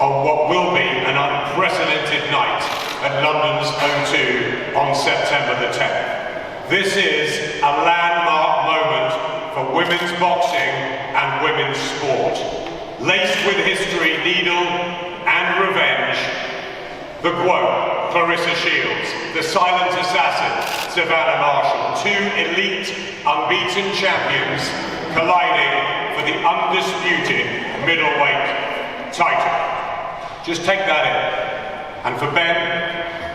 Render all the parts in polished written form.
on what will be an unprecedented night at London's O2 on September the 10th. This is a landmark moment for women's boxing and women's sport. Laced with history, needle and revenge, the Quote, Claressa Shields, the silent assassin, Savannah Marshall, two elite, unbeaten champions colliding for the undisputed middleweight title. Just take that in. And for Ben,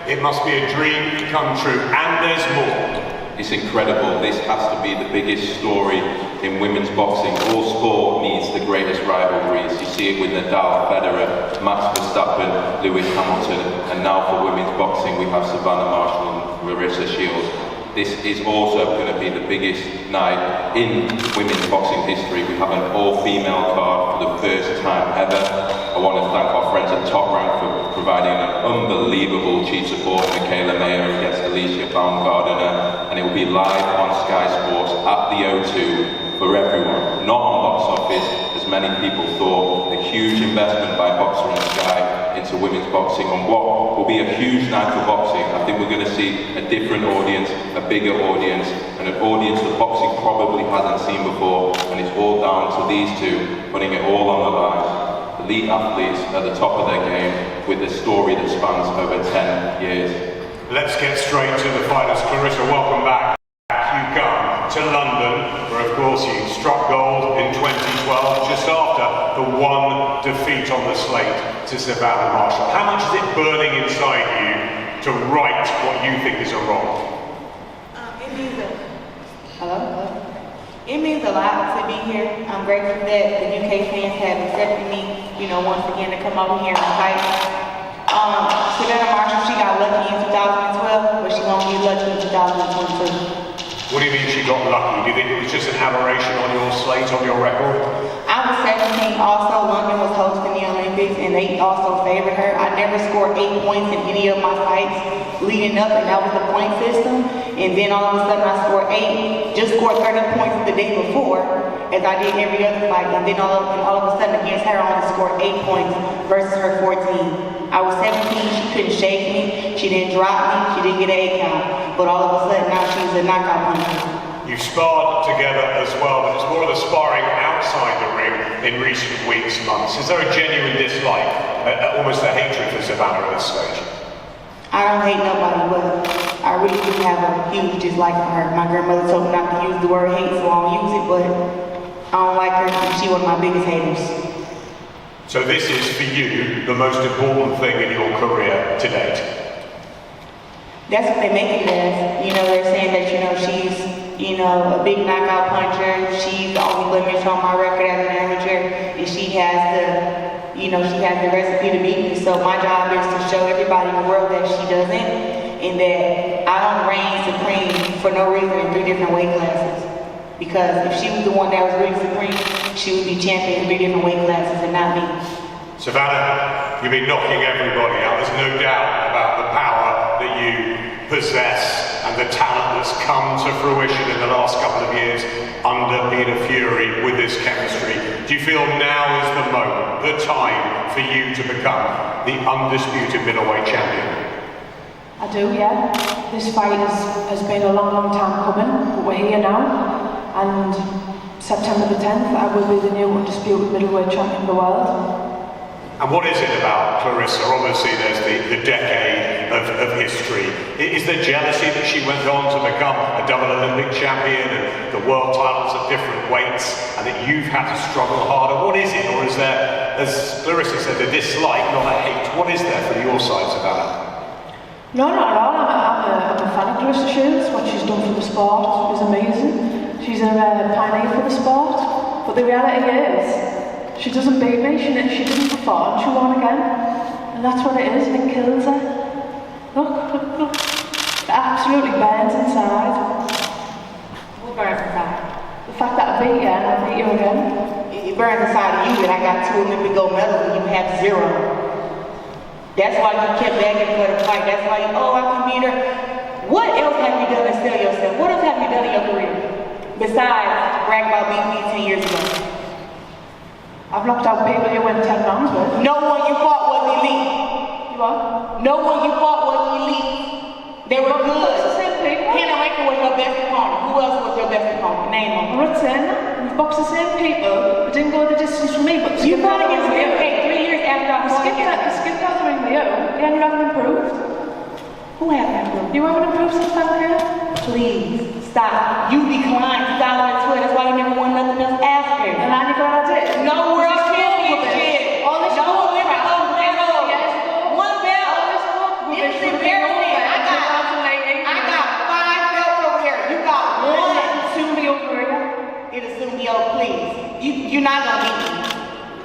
it must be a dream come true, and there's more. It's incredible. This has to be the biggest story in women's boxing. All sport needs the greatest rivalries. You see it with Nadal, Federer, Max Verstappen, Lewis Hamilton, and now for women's boxing we have Savannah Marshall and Claressa Shields. This is also going to be the biggest night in women's boxing history. We have an all-female card for the first time ever. I want to thank our friends at Top Rank for providing an unbelievable chief support. Michaela Mayer against Alicia Baumgardner, and it will be live on Sky Sports at the O2 for everyone, not on box office, as many people thought. A huge investment by Boxer and Sky into women's boxing on what will be a huge night for boxing. I think we're going to see a different audience, a bigger audience, and an audience that boxing probably hasn't seen before, and it's all down to these two putting it all on the line. Elite athletes at the top of their game with a story that spans over 10 years. Let's get straight to the fighters. Claressa, welcome back. You come to London, where of course you struck gold in 2012, just after the one defeat on the slate to Savannah Marshall. How much is it burning inside you to right what you think is a wrong? It means a lot to be here. I'm grateful that the UK fans have accepted me, once again to come over here and fight. Savannah Marshall, she got lucky in 2012, but she won't get lucky in 2022. What do you mean she got lucky? Do you think it was just an aberration on your slate, on your record? I was 17 also. London was hosting the Olympics and they also favored her. I never scored 8 points in any of my fights leading up, and that was the point system. And then all of a sudden I scored 8, just scored 30 points the day before, as I did every other fight. And then all of a sudden against her I only scored 8 points versus her 14. I was 17, she couldn't shake me, she didn't drop me, she didn't get an 8 count. But all of a sudden now she's a knockout puncher. You've sparred together as well, but it's more of the sparring outside the ring in recent weeks, months. Is there a genuine dislike, almost a hatred for Savannah at this stage? I don't hate nobody, but I really do have a huge dislike for her. My grandmother told me not to use the word hate, so I don't use it, but I don't like her, and she's one of my biggest haters. So this is, for you, the most important thing in your career to date? That's what they make it as. They're saying that, she's, a big knockout puncher. She's the only blemish on my record as an amateur, and she has the recipe to beat me. So my job is to show everybody in the world that she doesn't, and that I don't reign supreme for no reason in 3 different weight classes. Because if she was the one that was really supreme, she would be champion in 3 different weight classes and not me. Savannah, you've been knocking everybody out. There's no doubt about the power that you possess and the talent that's come to fruition in the last couple of years under Peter Fury with this chemistry. Do you feel now is the moment, the time for you to become the undisputed middleweight champion? I do, yeah. This fight has been a long, long time coming, but we're here now. And September the 10th, I will be the new undisputed middleweight champion of the world. And what is it about Claressa? Obviously there's the decade of history. Is there jealousy that she went on to become a double Olympic champion and the world titles at different weights, and that you've had to struggle harder? What is it? Or is there, as Claressa said, a dislike, not a hate? What is there from your side, Savannah? No, not at all. I'm a fan of Claressa Shields. What she's done for the sport is amazing. She's a pioneer for the sport. But the reality is, she doesn't beat me, she doesn't perform, she won again. And that's what it is, and it kills her. Look. It absolutely burns inside. What burns inside? The fact that I beat you and I beat you again. It burns inside of you that I got 2 Olympic gold medals and you have 0. That's why you kept begging for the fight. That's why I can beat her. What else have you done to sell yourself? What else have you done in your career? Besides brag about beating me 10 years ago. I've knocked out people you went 10 rounds with. No one you fought was elite. You what? No one you fought was elite. They were good. Box the same people. Hannah Raker was your best opponent. Who else was your best opponent? Name them. I'm not saying that. We've boxed the same people who didn't go the distance from me, but You fought against them 3 years after I fought against You skipped out the ring with you, and you haven't improved. Who haven't improved? You haven't improved since I'm here. Please, stop. You declined 2012. That's why you never won nothing else after. And I glad I did. No world championship. All this no shit. Olympic gold medal. Years ago. One belt. All this work This rubbish is would have been embarrassing. over in 2018. I got 5 belts over here. You got one. It'll soon be over here. It'll soon be over, please. You're not gonna beat me.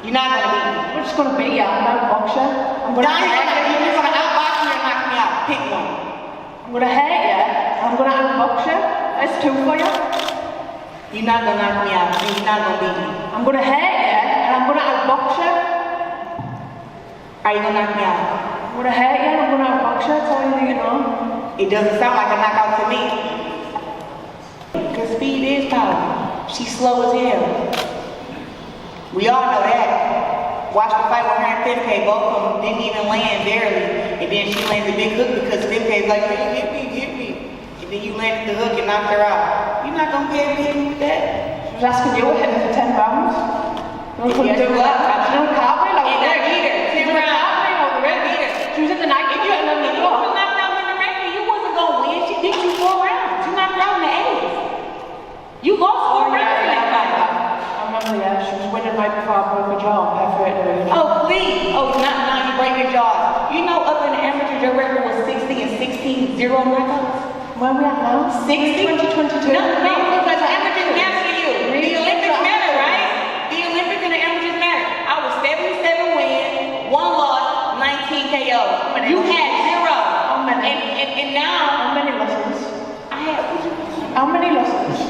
You're not gonna beat me. We're just gonna beat you. I'm gonna box you. I'm gonna You're gonna outbox me or knock me out. Pick one. I'm gonna hate you. I'm gonna unbox you. That's 2 for you. You're not gonna knock me out. You're not gonna beat me. I'm gonna hate you, and I'm gonna unbox you. Are you gonna knock me out? I'm gonna hate you, and I'm gonna unbox you. That's all you need to know. It doesn't sound like a knockout to me. Because speed is power. She's slow as hell. We all know that. Watch the fight with her and Fimke. Both of them didn't even land barely. And then she landed the big hook because Fimke's like, hey, hit me. And then you landed the hook and knocked her out. You're not gonna be able to hit me with that. She was asking you to hit me for 10 rounds. You couldn't do that. She don't have me like And I beat her. 10 rounds. She was in the night. If you knocked out Hannah Raker, you wasn't gonna win. She beat you 4 rounds. You knocked her out in the 8th. You lost 4 rounds in that fight. I remember, yeah, she was winning right before I broke her jaw. Oh, please. Oh, now you break your jaws. You know, up in the amateurs, your record was 60 and 16, 0 knockouts. Where are we at now? 60? 2022. No, because the amateurs matter to you. The Olympics matter, right? The Olympics and the amateurs matter. I was 77 wins, 1 loss, 19 KOs. You had 0. How many? And now, How many losses? I have, How many losses?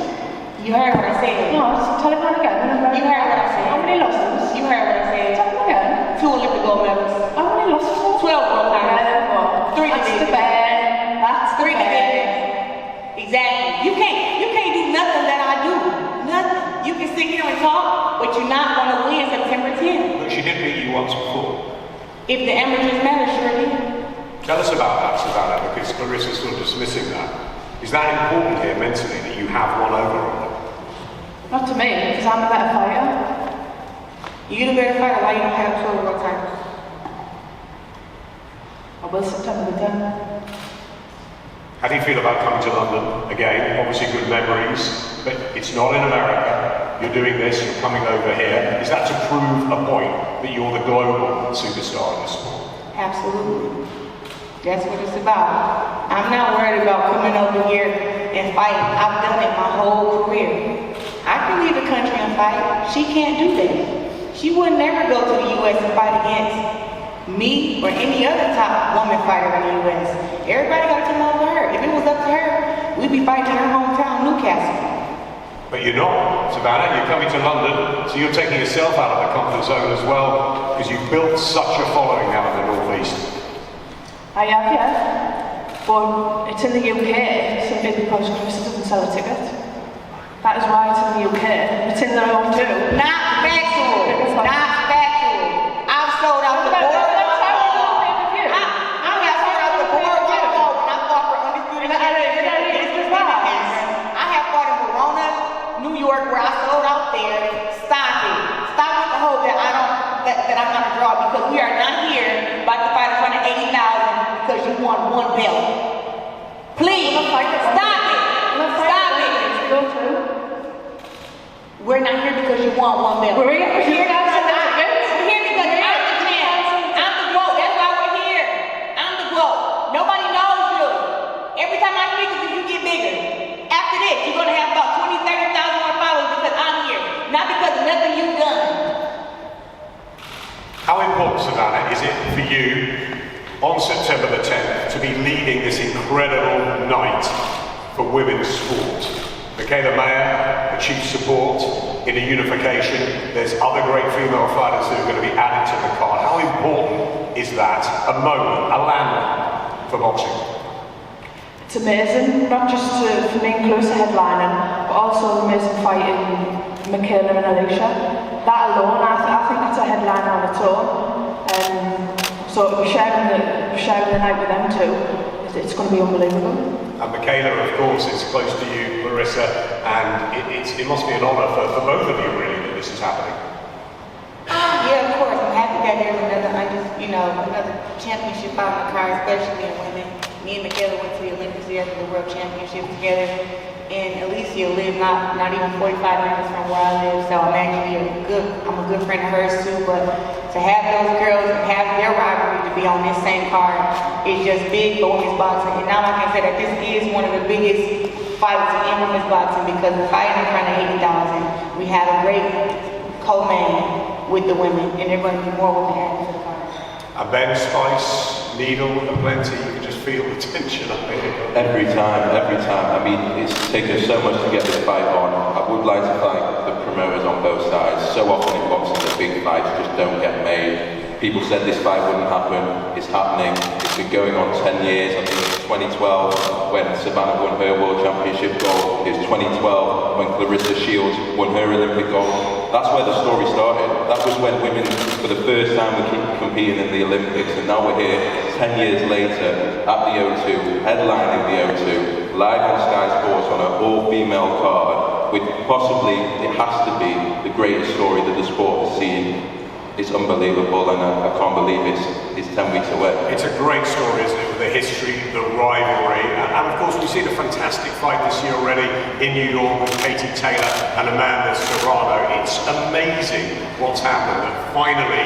you heard what I said. No, tell it one again. You heard what I said. How many losses? You heard what I said. Tell it again. 2 Olympic gold medals. How many losses? 12 gold medals. Yeah, 3 That's the divisions. bad. That's the 3 bad. divisions. Exactly. You can't do nothing that I do. Nothing. You can sit here and talk, but you're not gonna win September 10th. But she did beat you once before. If the amateurs matter, sure did. Tell us about that, Savannah, because Clarissa's sort of dismissing that. Is that important here mentally that you have one over on them? Not to me, because I'm a better fighter. You're the better fighter. Why you don't have 2 world titles? I will September the 10th. How do you feel about coming to London again? Obviously good memories, but it's not in America. You're doing this, you're coming over here. Is that to prove a point that you're the global superstar in the sport? Absolutely. That's what it's about. I'm not worried about coming over here and fighting. I've done it my whole career. I can leave the country and fight. She can't do that. She would never go to the U.S. and fight against me or any other top woman fighter in the U.S. Everybody got to come over her. If it was up to her, we'd be fighting in her hometown, Newcastle. But you're not, Savannah. You're coming to London, so you're taking yourself out of the comfort zone as well, because you've built such a following out in the Northeast. I have, yeah. But it's in the UK simply because Claressa doesn't sell a ticket. That is why it's in the UK. It's in their own too. Not factual. Not factual. I've sold out the boardwalk. I have sold out the boardwalk when I fought for Undisputed Middleweight Title. I have fought in Verona, New York, where I sold out there. Stop it. Stop with the hope that that I'm gonna draw, because we are not here about to fight in front of 80,000 because you won 1 belt. Please, stop it. Stop it. We're not here because you won 1 belt. We're here because I'm the champ. I'm the GOAT. That's why we're here. I'm the GOAT. Nobody knows you. Every time I speak to you, you get bigger. After this, you're gonna have about 20, 30,000 more followers because I'm here, not because of nothing you've done. How important, Savannah, is it for you on September the 10th to be leading this incredible night for women's sport? Michaela Mayer achieves support in a unification. There's other great female fighters who are going to be added to the card. How important is that? A moment, a landmark for boxing? It's amazing, not just for me and Claressa headlining, but also an amazing fight in Michaela and Alicia. That alone, I think that's a headline on its own. So sharing the night with them too, it's going to be unbelievable. And Michaela, of course, is close to you, Claressa, and it must be an honour for both of you, really, that this is happening. Yeah, of course. I'm happy that there's another championship out in the car, especially in women. Me and Michaela went to the Olympics together, the World Championship together. And Alicia lives not even 45 minutes from where I live, so I'm a good friend of hers too. But to have those girls and have their rivalry to be on this same card is just big for women's boxing. And now I can say that this is one of the biggest fights in women's boxing because we're fighting in front of 80,000. We have a great co-man with the women, and there are going to be more women added to the card. And Ben, Spice, Needle, and plenty, you can just feel the tension up here. Every time. I mean, it's taken so much to get this fight on. I would like to thank the promoters on both sides. So often in boxing, the big fights just don't get made. People said this fight wouldn't happen. It's happening. It's been going on 10 years. I think it was 2012 when Savannah won her World Championship gold. It was 2012 when Claressa Shields won her Olympic gold. That's where the story started. That was when women, for the first time, were competing in the Olympics, and now we're here 10 years later at the O2, headlining the O2, live on Sky Sports on an all-female card, with possibly, it has to be, the greatest story that the sport has seen. It's unbelievable, and I can't believe it's 10 weeks away. It's a great story, isn't it, with the history, the rivalry, and of course we've seen a fantastic fight this year already in New York with Katie Taylor and Amanda Serrano. It's amazing what's happened, and finally,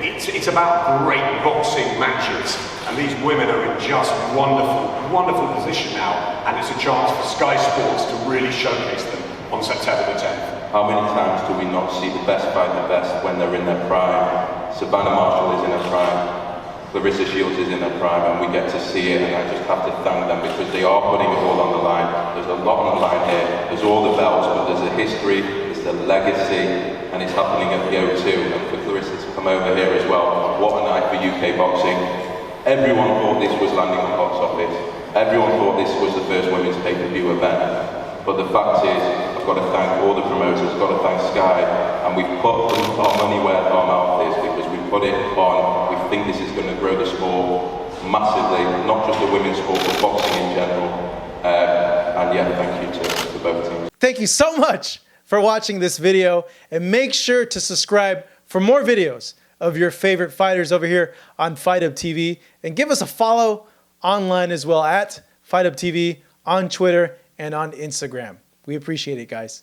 it's about great boxing matches, and these women are in just wonderful position now, and it's a chance for Sky Sports to really showcase them on September the 10th. How many times do we not see the best fight the best when they're in their prime? Savannah Marshall is in her prime, Claressa Shields is in her prime, and we get to see it, and I just have to thank them because they are putting it all on the line. There's a lot on the line here. There's all the belts, but there's a history, there's the legacy, and it's happening at the O2, and for Claressa to come over here as well. What a night for UK boxing. Everyone thought this was landing on the box office. Everyone thought this was the first women's pay-per-view event. But the fact is, I've got to thank all the promoters, I've got to thank Sky, and we've put our money where our mouth is because we put it on. We think this is going to grow the sport massively, not just the women's sport, but boxing in general. And yeah, thank you to both teams. Thank you so much for watching this video, and make sure to subscribe for more videos of your favorite fighters over here on Fight Up TV, and give us a follow online as well at Fight Up TV on Twitter and on Instagram. We appreciate it, guys.